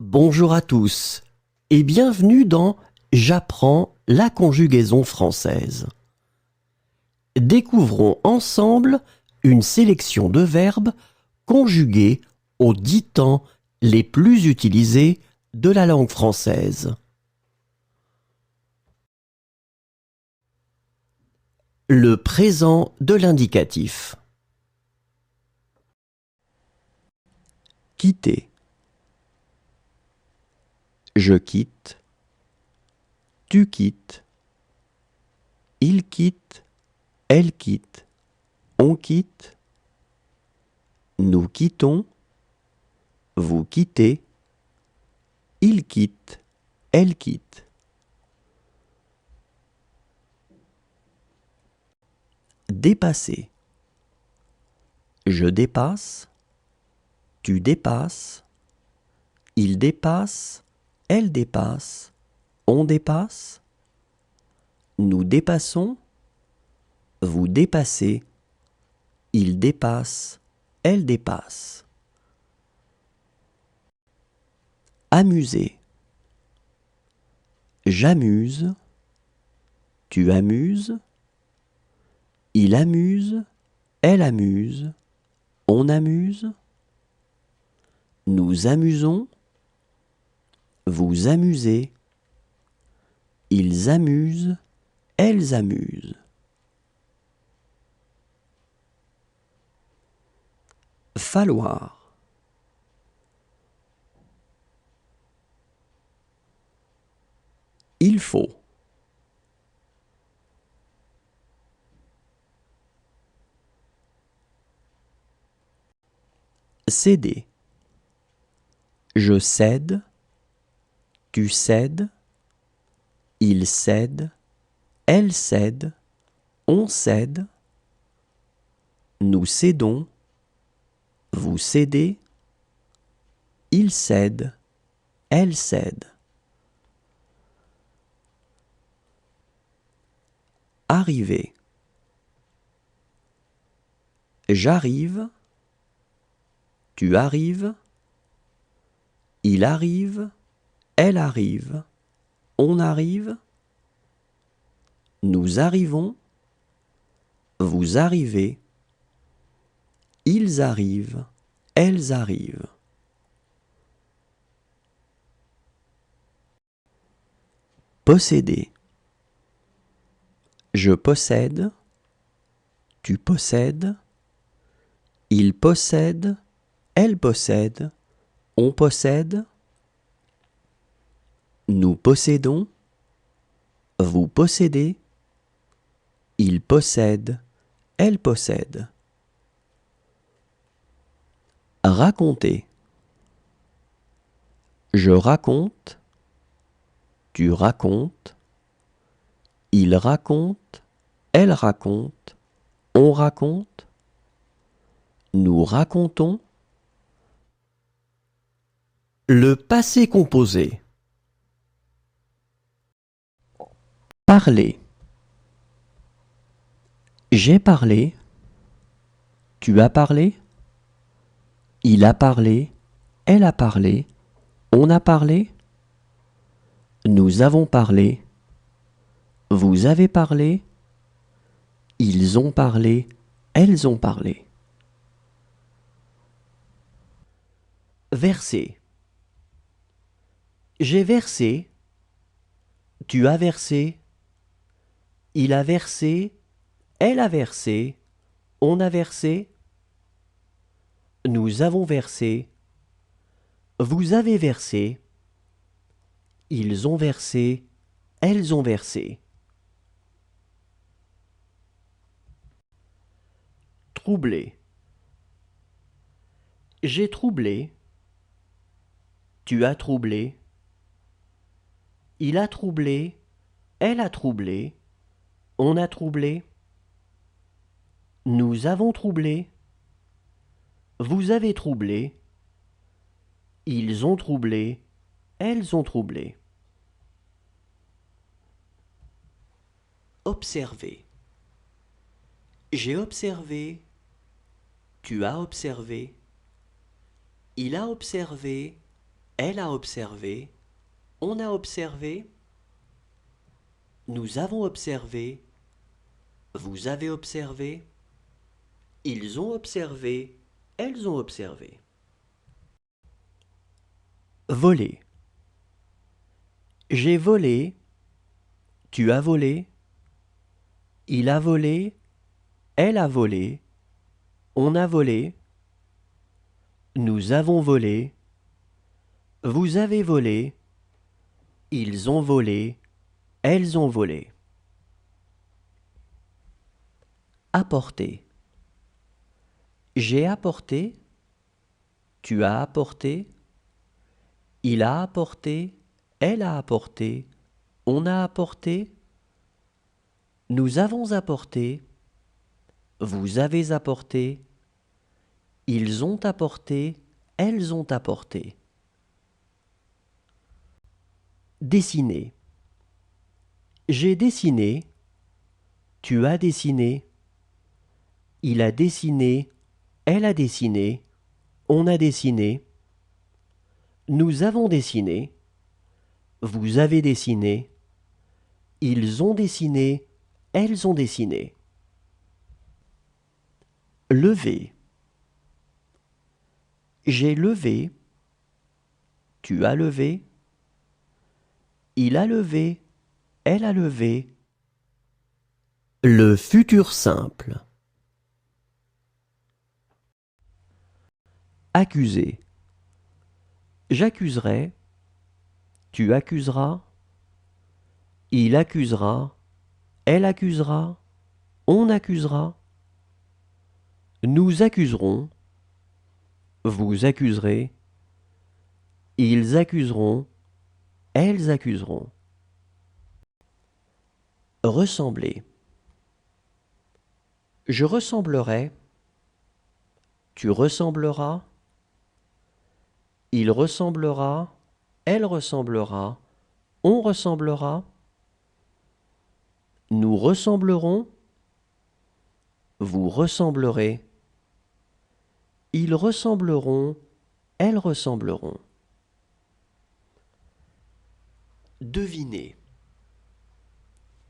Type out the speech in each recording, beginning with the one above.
Bonjour à tous et bienvenue dans J'apprends la conjugaison française. Découvrons ensemble une sélection de verbes conjugués aux 10 temps les plus utilisés de la langue française. Le présent de l'indicatif. Quitter. Je quitte. Tu quittes. Il quitte. Elle quitte. On quitte. Nous quittons. Vous quittez. Il quitte. Elle quitte. Dépasser. Je dépasse. Tu dépasses. Il dépasse. Elle dépasse. On dépasse. Nous dépassons. Vous dépassez. Il dépasse. Elle dépasse. Amuser. J'amuse. Tu amuses. Il amuse. Elle amuse. On amuse. Nous amusons. Vous amusez. Ils amusent. Elles amusent. Falloir. Il faut. Céder. Je cède. Tu cèdes. Il cède. Elle cède. On cède. Nous cédons. Vous cédez. Il cède. Elle cède. Arriver. J'arrive. Tu arrives. Il arrive. Elle arrive. On arrive. Nous arrivons. Vous arrivez. Ils arrivent. Elles arrivent. Posséder. Je possède. Tu possèdes. Il possède. Elle possède. On possède. Nous possédons. Vous possédez. Il possède. Elle possède. Raconter. Je raconte. Tu racontes. Il raconte. Elle raconte. On raconte. Nous racontons. Le passé composé. Parler. J'ai parlé. Tu as parlé. Il a parlé. Elle a parlé. On a parlé. Nous avons parlé. Vous avez parlé. Ils ont parlé. Elles ont parlé. Verser. J'ai versé. Tu as versé. Il a versé. Elle a versé. On a versé. Nous avons versé. Vous avez versé. Ils ont versé. Elles ont versé. Troubler. J'ai troublé. Tu as troublé. Il a troublé. Elle a troublé. On a troublé. Nous avons troublé. Vous avez troublé. Ils ont troublé. Elles ont troublé. Observer. J'ai observé. Tu as observé. Il a observé. Elle a observé. On a observé. Nous avons observé. Vous avez observé. Ils ont observé. Elles ont observé. Voler. J'ai volé. Tu as volé. Il a volé. Elle a volé. On a volé. Nous avons volé. Vous avez volé. Ils ont volé. Elles ont volé. Apporter. J'ai apporté. Tu as apporté. Il a apporté. Elle a apporté. On a apporté. Nous avons apporté. Vous avez apporté. Ils ont apporté. Elles ont apporté. Dessiner. J'ai dessiné. Tu as dessiné. Il a dessiné. Elle a dessiné. On a dessiné. Nous avons dessiné. Vous avez dessiné. Ils ont dessiné. Elles ont dessiné. Lever. J'ai levé. Tu as levé. Il a levé. Elle a levé. Le futur simple. Accuser. J'accuserai. Tu accuseras. Il accusera. Elle accusera. On accusera. Nous accuserons. Vous accuserez. Ils accuseront. Elles accuseront. Ressembler. Je ressemblerai. Tu ressembleras. Il ressemblera. Elle ressemblera. On ressemblera. Nous ressemblerons. Vous ressemblerez. Ils ressembleront. Elles ressembleront. Deviner.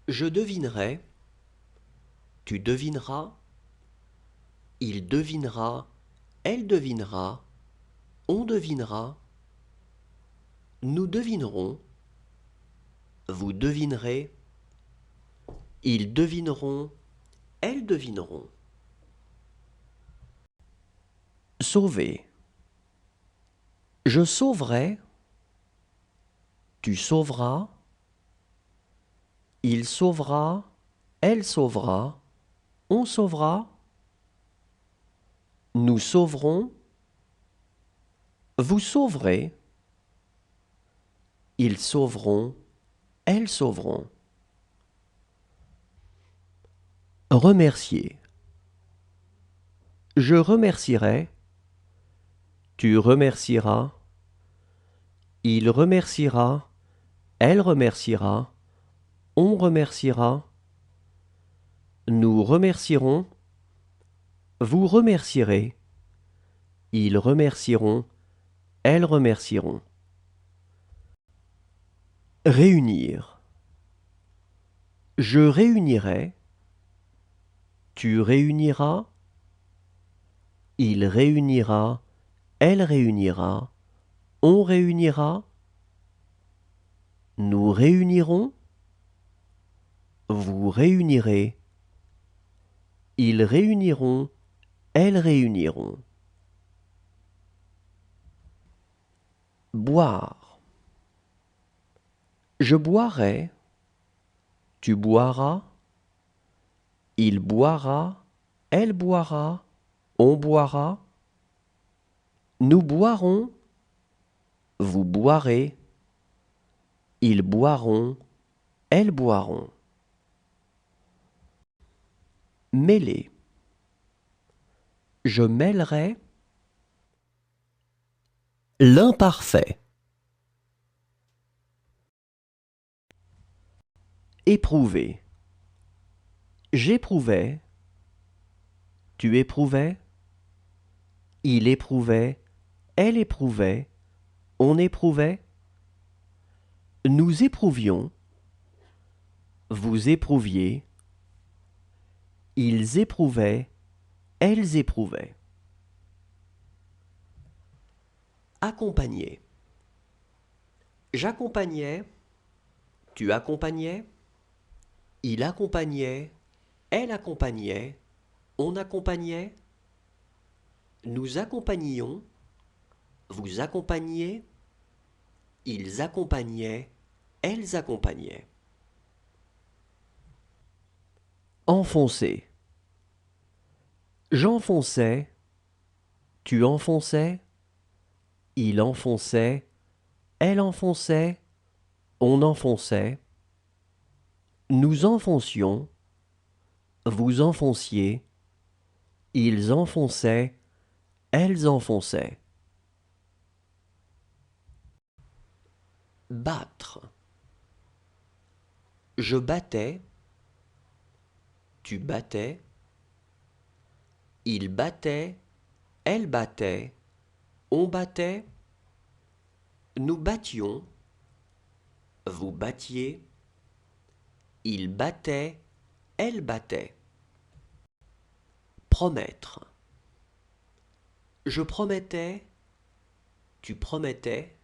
Je devinerai. Tu devineras. Il devinera. Elle devinera. On devinera. Nous devinerons. Vous devinerez. Ils devineront. Elles devineront. Sauver. Je sauverai. Tu sauveras. Il sauvera. Elle sauvera. On sauvera. Nous sauverons. Vous sauverez. Ils sauveront. Elles sauveront. Remercier. Je remercierai. Tu remercieras. Il remerciera. Elle remerciera. On remerciera. Nous remercierons. Vous remercierez. Ils remercieront. Elles remercieront. Réunir. Je réunirai. Tu réuniras. Il réunira. Elle réunira. On réunira. Nous réunirons. Vous réunirez. Ils réuniront. Elles réuniront. Boire. Je boirai. Tu boiras. Il boira. Elle boira. On boira. Nous boirons. Vous boirez. Ils boiront. Elles boiront. Mêler. Je mêlerai. L'imparfait. Éprouver. J'éprouvais. Tu éprouvais. Il éprouvait. Elle éprouvait. On éprouvait. Nous éprouvions. Vous éprouviez. Ils éprouvaient. Elles éprouvaient. Accompagner. J'accompagnais. Tu accompagnais. Il accompagnait. Elle accompagnait. On accompagnait. Nous accompagnions. Vous accompagniez. Ils accompagnaient. Elles accompagnaient. Enfoncer. J'enfonçais. Tu enfonçais. Il enfonçait. Elle enfonçait. On enfonçait. Nous enfoncions. Vous enfonciez. Ils enfonçaient. Elles enfonçaient. Battre. Je battais. Tu battais. Il battait. Elle battait. On battait. Nous battions. Vous battiez. Il battait. Elle battait. Promettre. Je promettais. Tu promettais.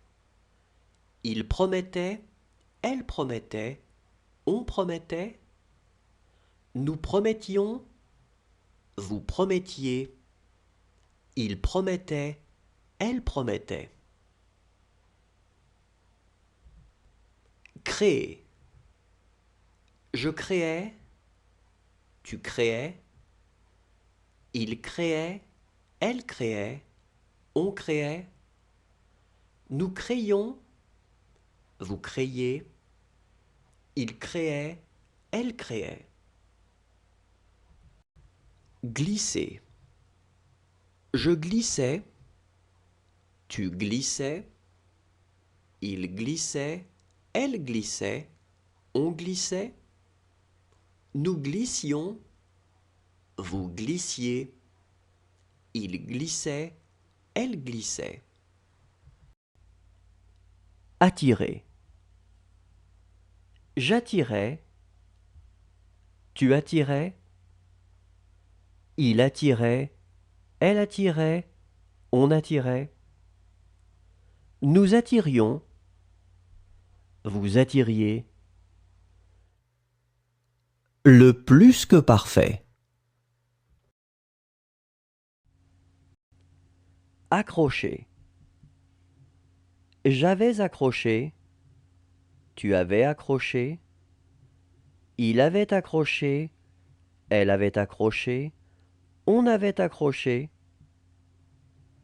Il promettait. Elle promettait. On promettait. Nous promettions. Vous promettiez. Il promettait. Elle promettait. Créer. Je créais. Tu créais. Il créait. Elle créait. On créait. Nous créions. Vous créiez. Il créait. Elle créait. Glisser. Je glissais. Tu glissais. Il glissait. Elle glissait. On glissait. Nous glissions. Vous glissiez. Il glissait. Elle glissait. Attirer. J'attirais. Tu attirais. Il attirait. Elle attirait. On attirait. Nous attirions. Vous attiriez. Le plus que parfait. Accrocher. J'avais accroché. Tu avais accroché. Il avait accroché. Elle avait accroché. On avait accroché.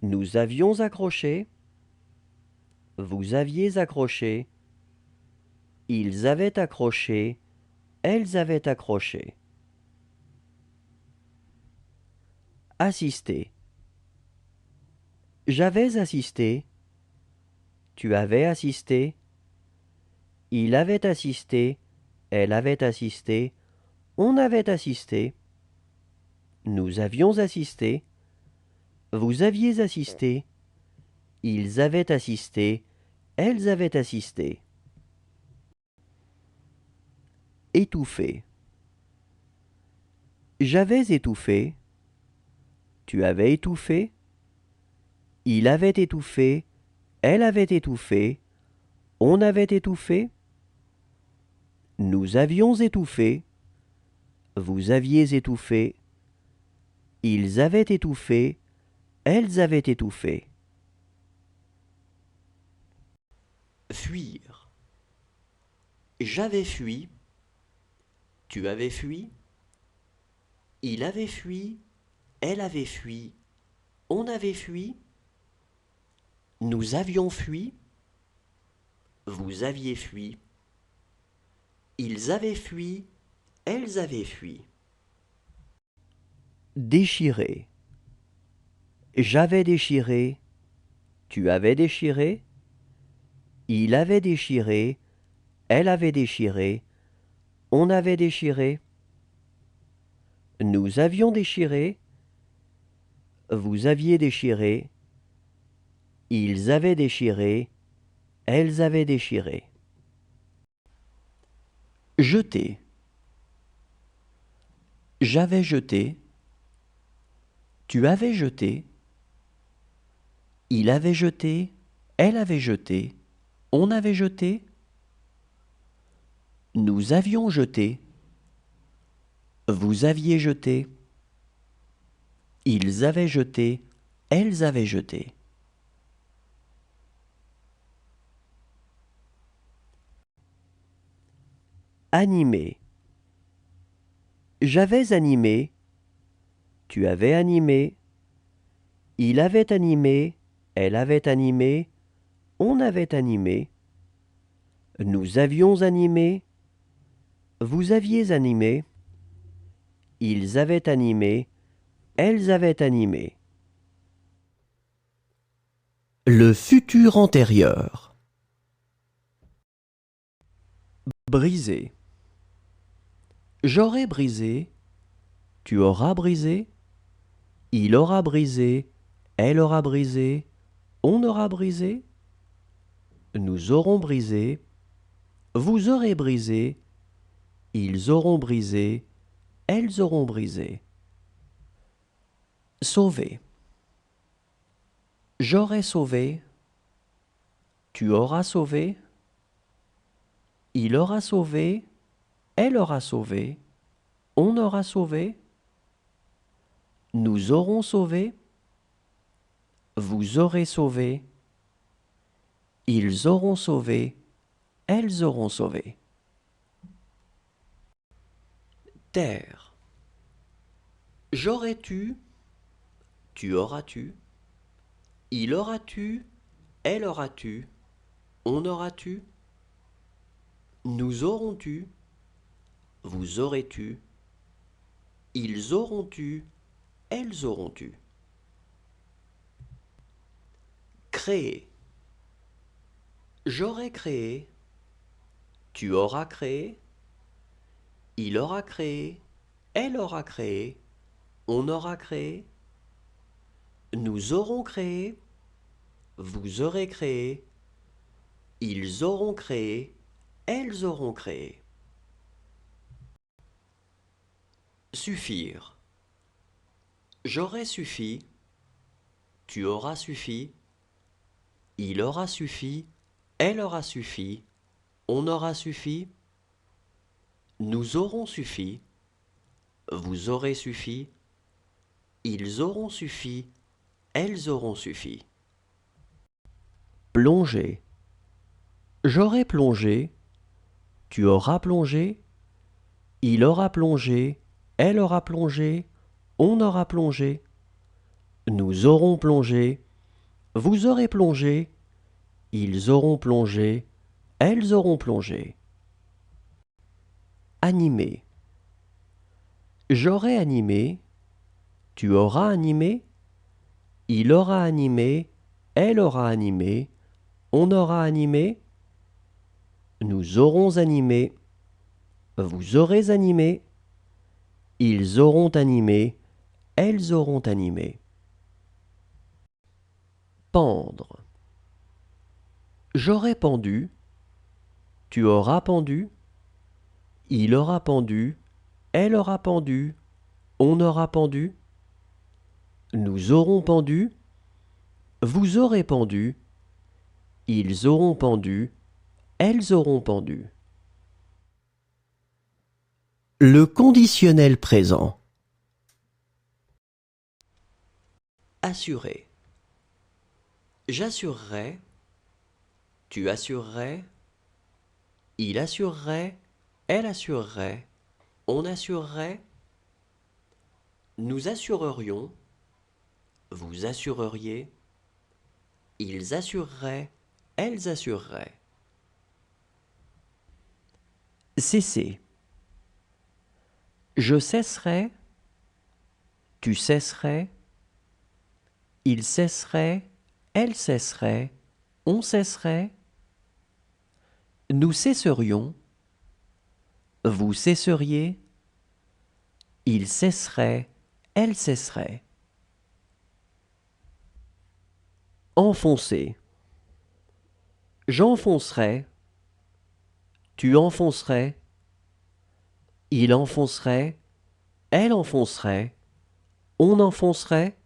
Nous avions accroché. Vous aviez accroché. Ils avaient accroché. Elles avaient accroché. Assister. J'avais assisté. Tu avais assisté. Il avait assisté. Elle avait assisté. On avait assisté. Nous avions assisté. Vous aviez assisté. Ils avaient assisté. Elles avaient assisté. Étouffer. J'avais étouffé. Tu avais étouffé. Il avait étouffé. Elle avait étouffé. On avait étouffé. Nous avions étouffé. Vous aviez étouffé. Ils avaient étouffé. Elles avaient étouffé. Fuir. J'avais fui. Tu avais fui. Il avait fui. Elle avait fui. On avait fui. Nous avions fui. Vous aviez fui. Ils avaient fui. Elles avaient fui. Déchirer. J'avais déchiré. Tu avais déchiré. Il avait déchiré. Elle avait déchiré. On avait déchiré. Nous avions déchiré. Vous aviez déchiré. Ils avaient déchiré. elles avaient déchiré. Jeter. J'avais jeté. Tu avais jeté. Il avait jeté. Elle avait jeté. On avait jeté. Nous avions jeté. Vous aviez jeté. Ils avaient jeté. Elles avaient jeté. Animé. J'avais animé. Tu avais animé. Il avait animé. Elle avait animé. On avait animé. Nous avions animé. Vous aviez animé. Ils avaient animé. Elles avaient animé. Le futur antérieur. Briser. J'aurai brisé. Tu auras brisé. Il aura brisé. Elle aura brisé. On aura brisé. Nous aurons brisé. Vous aurez brisé. Ils auront brisé. Elles auront brisé. Sauver. J'aurai sauvé. Tu auras sauvé. Il aura sauvé. Elle aura sauvé. On aura sauvé. Nous aurons sauvé. Vous aurez sauvé. Ils auront sauvé. Elles auront sauvé. Taire. J'aurais tu. Tu auras tu. Il aura tu. Elle aura tu. On aura tu. Nous aurons tu. Vous aurez tu. Ils auront tu. Elles auront tu. Créer. J'aurai créé. Tu auras créé. Il aura créé. Elle aura créé. On aura créé. Nous aurons créé. Vous aurez créé. Ils auront créé. Elles auront créé. Suffire. J'aurai suffi. Tu auras suffi. Il aura suffi. Elle aura suffi. On aura suffi. Nous aurons suffi. Vous aurez suffi. Ils auront suffi. Elles auront suffi. Plonger. J'aurai plongé. Tu auras plongé. Il aura plongé. Elle aura plongé. On aura plongé. Nous aurons plongé. Vous aurez plongé. Ils auront plongé. Elles auront plongé. Animé. J'aurai animé. Tu auras animé. Il aura animé. Elle aura animé. On aura animé. Nous aurons animé. Vous aurez animé. Ils auront animé. Elles auront animé. Pendre. J'aurai pendu. Tu auras pendu. Il aura pendu. Elle aura pendu. On aura pendu. Nous aurons pendu. Vous aurez pendu. Ils auront pendu. Elles auront pendu. Le conditionnel présent. Assurer. J'assurerai. Tu assurerais. Il assurerait. Elle assurerait. On assurerait. Nous assurerions. Vous assureriez. Ils assureraient. Elles assureraient. Cesser. Je cesserai. Tu cesserais. Il cesserait. Elle cesserait. On cesserait. Nous cesserions. Vous cesseriez. Il cesserait. Elle cesserait. Enfoncer. J'enfoncerai, tu enfoncerais, il enfoncerait, elle enfoncerait, on enfoncerait,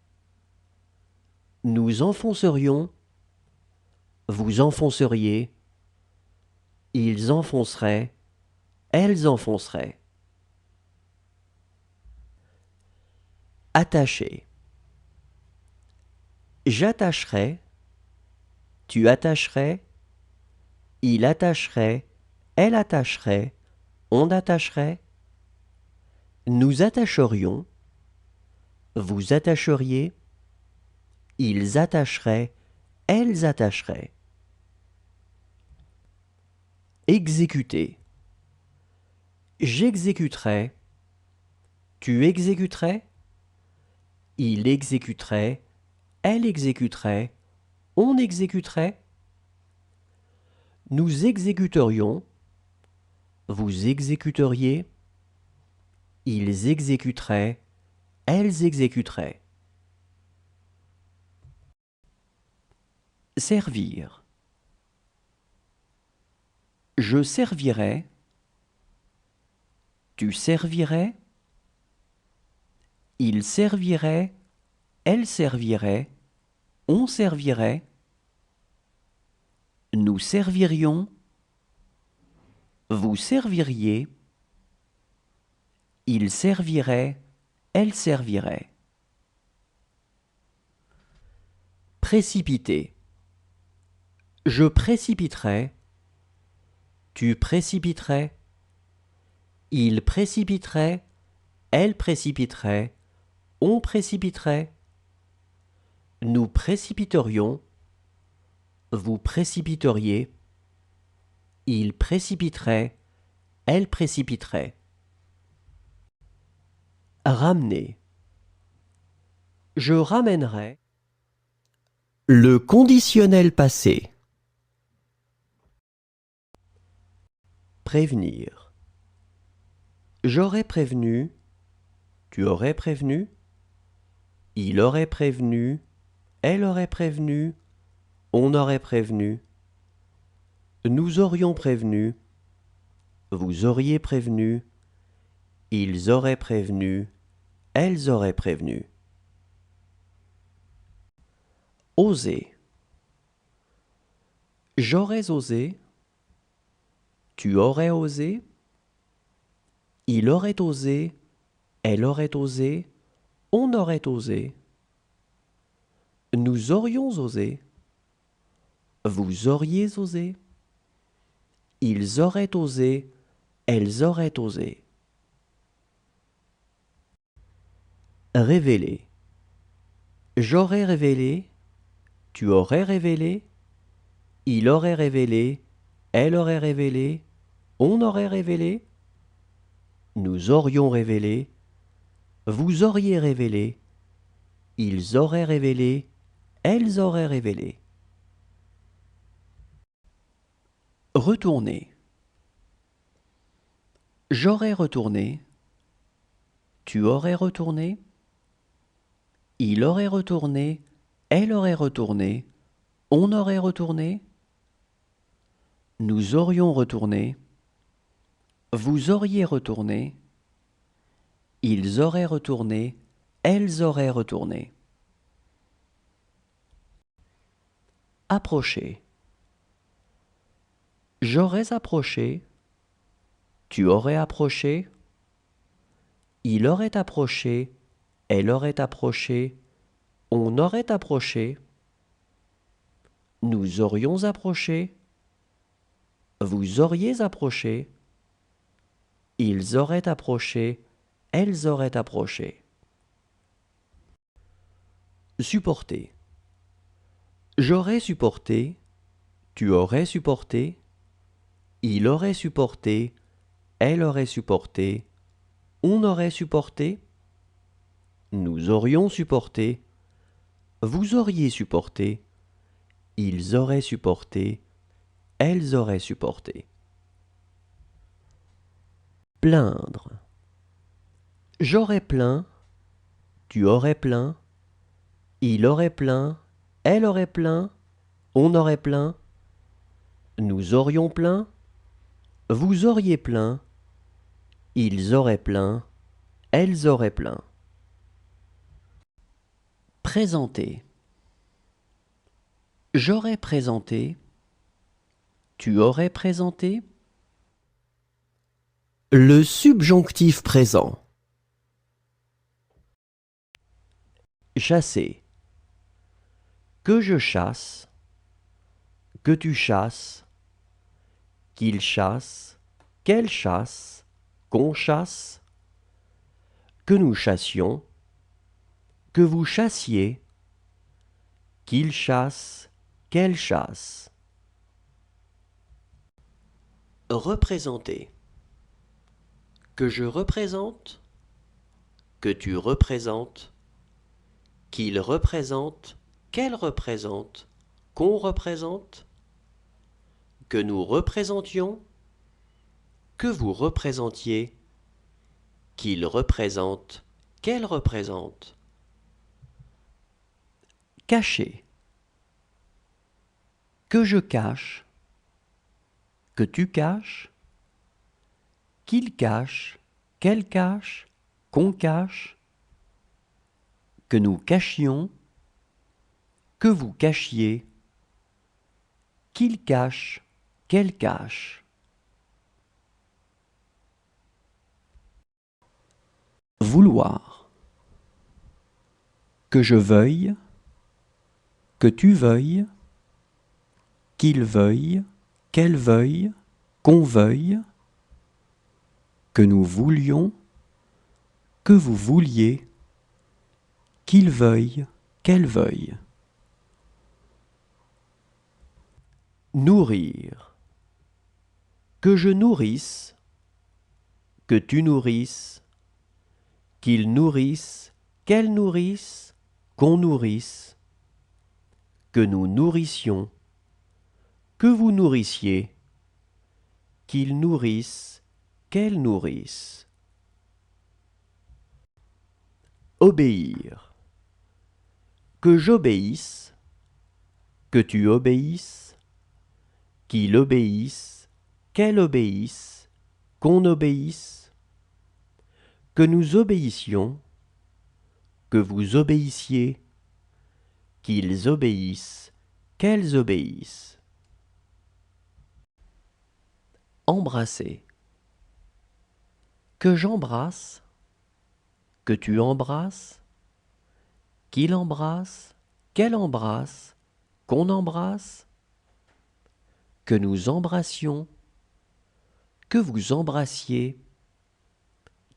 nous enfoncerions, vous enfonceriez, ils enfonceraient, elles enfonceraient. Attacher. J'attacherai, tu attacherais, il attacherait, elle attacherait, on attacherait, nous attacherions, vous attacheriez, ils attacheraient, elles attacheraient. Exécuter. J'exécuterai, tu exécuterais, il exécuterait, elle exécuterait, on exécuterait, nous exécuterions, vous exécuteriez, ils exécuteraient, elles exécuteraient. Servir. Je servirai, tu servirais, il servirait, elle servirait, on servirait, nous servirions, vous serviriez, il servirait, elle servirait. Précipiter. Je précipiterai, tu précipiterais, il précipiterait, elle précipiterait, on précipiterait, nous précipiterions, vous précipiteriez, il précipiterait, elle précipiterait. Ramener. Je ramènerai. Le conditionnel passé. Prévenir. J'aurais prévenu, tu aurais prévenu, il aurait prévenu, elle aurait prévenu, on aurait prévenu, nous aurions prévenu, vous auriez prévenu, ils auraient prévenu, elles auraient prévenu. Oser. J'aurais osé, tu aurais osé, il aurait osé, elle aurait osé, on aurait osé, nous aurions osé, vous auriez osé, ils auraient osé, elles auraient osé. Révéler. J'aurais révélé, tu aurais révélé, il aurait révélé, elle aurait révélé, on aurait révélé, nous aurions révélé, vous auriez révélé, ils auraient révélé, elles auraient révélé. Retourner. J'aurais retourné, tu aurais retourné, il aurait retourné, elle aurait retourné, on aurait retourné, nous aurions retourné, vous auriez retourné, ils auraient retourné, elles auraient retourné. Approcher. J'aurais approché, tu aurais approché, il aurait approché, elle aurait approché, on aurait approché, nous aurions approché, vous auriez approché, ils auraient approché, elles auraient approché. Supporter. J'aurais supporté, tu aurais supporté, il aurait supporté, elle aurait supporté, on aurait supporté, nous aurions supporté, vous auriez supporté, ils auraient supporté, elles auraient supporté. Plaindre. J'aurais plaint, tu aurais plaint, il aurait plaint, elle aurait plaint, on aurait plaint, nous aurions plein, vous auriez plein, ils auraient plein, elles auraient plein. Présenter. J'aurais présenté, tu aurais présenté. Le subjonctif présent. Chasser. Que je chasse, que tu chasses, qu'il chasse, qu'elle chasse, qu'on chasse, que nous chassions, que vous chassiez, qu'il chasse, qu'elle chasse. Représenter. Que je représente, que tu représentes, qu'il représente, qu'elle représente, qu'on représente, que nous représentions, que vous représentiez, qu'il représente, qu'elle représente. Cacher. Que je cache, que tu caches, qu'il cache, qu'elle cache, qu'on cache, que nous cachions, que vous cachiez, qu'il cache, qu'elle cache. Vouloir. Que je veuille, que tu veuilles, qu'il veuille, qu'elle veuille, qu'on veuille, que nous voulions, que vous vouliez, qu'il veuille, qu'elle veuille. Nourrir. Que je nourrisse, que tu nourrisses, qu'il nourrisse, qu'elle nourrisse, qu'on nourrisse, que nous nourrissions, que vous nourrissiez, qu'il nourrisse, qu'elle nourrisse. Obéir. Que j'obéisse, que tu obéisses, qu'il obéisse, qu'elle obéisse, qu'on obéisse, que nous obéissions, que vous obéissiez, qu'ils obéissent, qu'elles obéissent. Embrasser. Que j'embrasse, que tu embrasses, qu'il embrasse, qu'elle embrasse, qu'on embrasse, que nous embrassions, que vous embrassiez,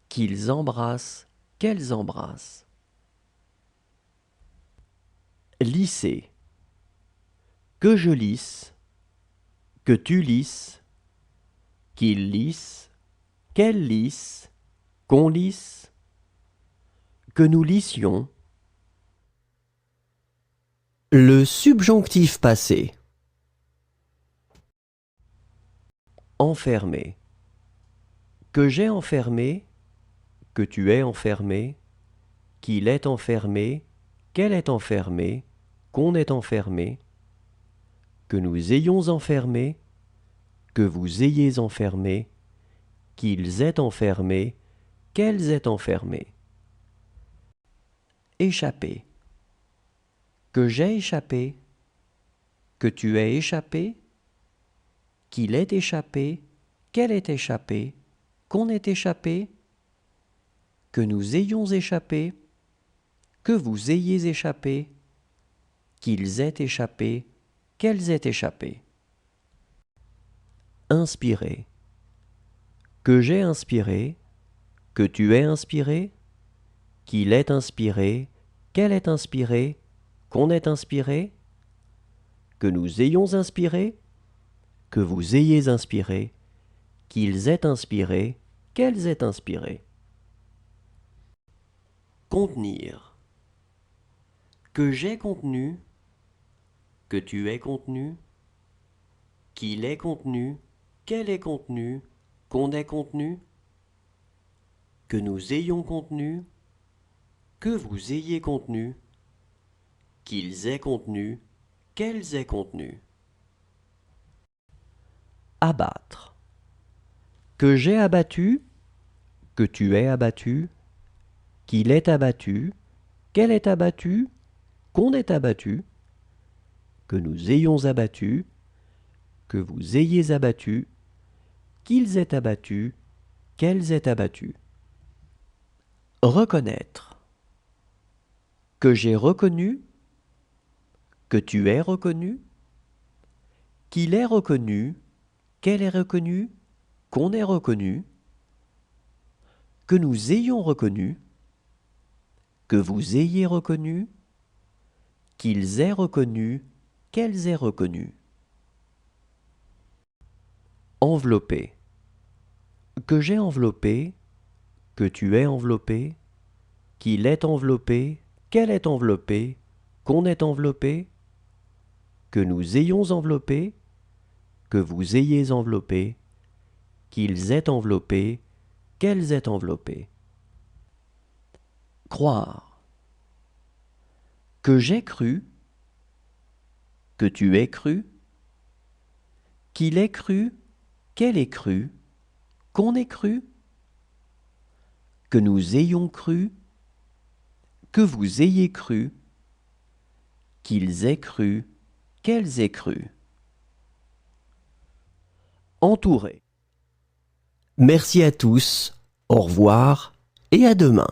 qu'ils embrassent, qu'elles embrassent. Lisser. Que je lisse, que tu lisses, qu'il lisse, qu'elle lisse, qu'on lisse, que nous lissions. Le subjonctif passé. Enfermé. Que j'ai enfermé, que tu es enfermé, qu'il est enfermé, qu'elle est enfermée, qu'on est enfermé, que nous ayons enfermé, que vous ayez enfermé, qu'ils aient enfermé, qu'elles aient enfermé. Échapper. Que j'ai échappé, que tu aies échappé, qu'il ait échappé, qu'elle ait échappé, qu'on ait échappé, que nous ayons échappé, que vous ayez échappé, qu'ils aient échappé, qu'elles aient échappé. Inspirer. Que j'ai inspiré, que tu aies inspiré, qu'il ait inspiré, qu'elle ait inspiré, qu'on ait inspiré, que nous ayons inspiré, que vous ayez inspiré, qu'ils aient inspiré, qu'elles aient inspiré. Contenir. Que j'ai contenu, que tu aies contenu, qu'il ait contenu, qu'elle ait contenu, qu'on ait contenu, que nous ayons contenu, que vous ayez contenu, qu'ils aient contenu, qu'elles aient contenu. abattre. Que j'ai abattu, que tu aies abattu, qu'il est abattu, qu'elle est abattue, qu'on est abattu, que nous ayons abattu, que vous ayez abattu, qu'ils aient abattu, qu'elles aient abattu. Reconnaître. Que j'ai reconnu, que tu aies reconnu, qu'il est reconnu, qu'elle est reconnue, qu'on ait reconnu, que nous ayons reconnu, que vous ayez reconnu, qu'ils aient reconnu, qu'elles aient reconnu. Envelopper. Que j'ai enveloppé, que tu aies enveloppé, qu'il est enveloppé, qu'elle est enveloppée, qu'on ait enveloppé, que nous ayons enveloppé, que vous ayez enveloppé, qu'ils aient enveloppé, qu'elles aient enveloppé. Croire. Que j'ai cru, que tu aies cru, qu'il ait cru, qu'elle ait cru, qu'on ait cru, que nous ayons cru, que vous ayez cru, qu'ils aient cru, qu'elles aient cru. Entourer. Merci à tous, au revoir et à demain.